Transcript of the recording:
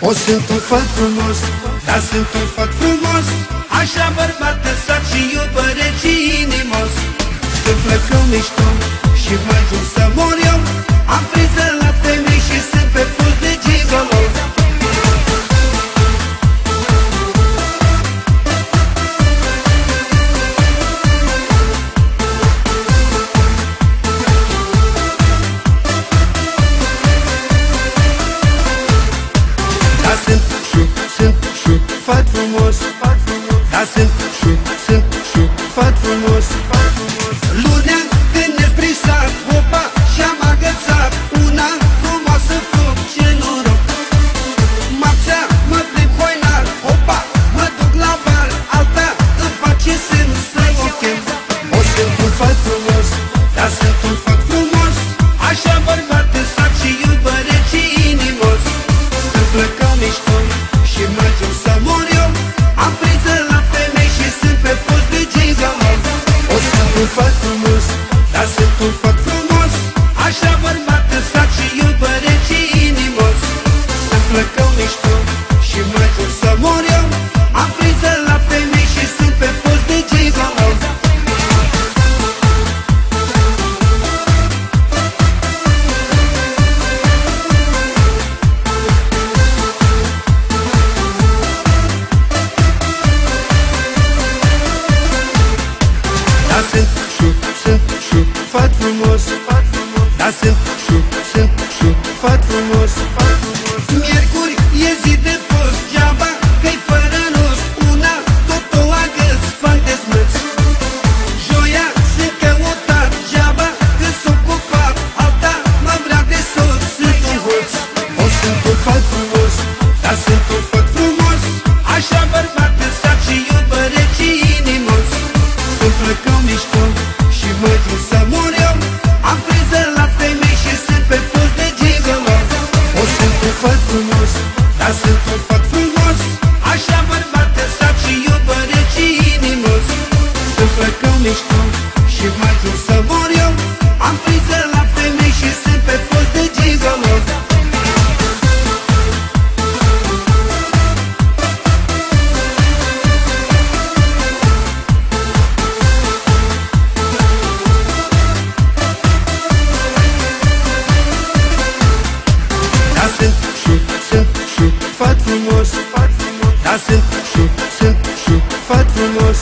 O sunt un fat frumos, dar sunt un fat frumos, Așa bărbat de sat și iubăreț și inimos. când plecăm mișto și mai ajung să mor eu. Am priză la femei și sunt pe pus de gigolo. Dar sunt fat frumos, dar sunt fat frumos. Lunea când ne-s prisat, opa, și-am agățat una frumoasă fruct, ce noroc. Marțea mă plimb hoinar, opa, mă duc la bar, alta îmi face semn să o chem. O sunt un fat frumos, dar sunt un fat frumos, Așa bărbat de sat și iubăreț și inimos. când plecăm mișto și mai ajung să mor eu. Am priză la femei și sunt pe post de gigolo. O sunt un fat frumos, dar sunt un fat frumos, Așa bărbat de sat și iubăreț și inimos. când plecăm mișto și mai ajung să mor eu. Am priză la femei și sunt pe post de gigolo. Dar sunt fat frumos, dar sunt fat frumos. Miercuri e zi de post, geaba că-i fără rost, una tot o agăț, fac de smâț. Joia sunt căutat, geaba că s-o ocupat, alta mă vrea de sos, sunt un hoț. O sunt un fat frumos, dar sunt un fat frumos, Așa bărbat de sat și iubăreț și inimos. când plecăm mișto și mă ajung să mor eu. Am priză la femei și sunt pe post de gigolo. O sunt un fat frumos, dar sunt un fat frumos, Așa bărbat de sat și iubăreț și inimos. când plecăm mișto și mă ajung să mor eu. Am priză la femei și sunt pe post de gigolo. Dar sunt fat frumos, dar sunt fat frumos.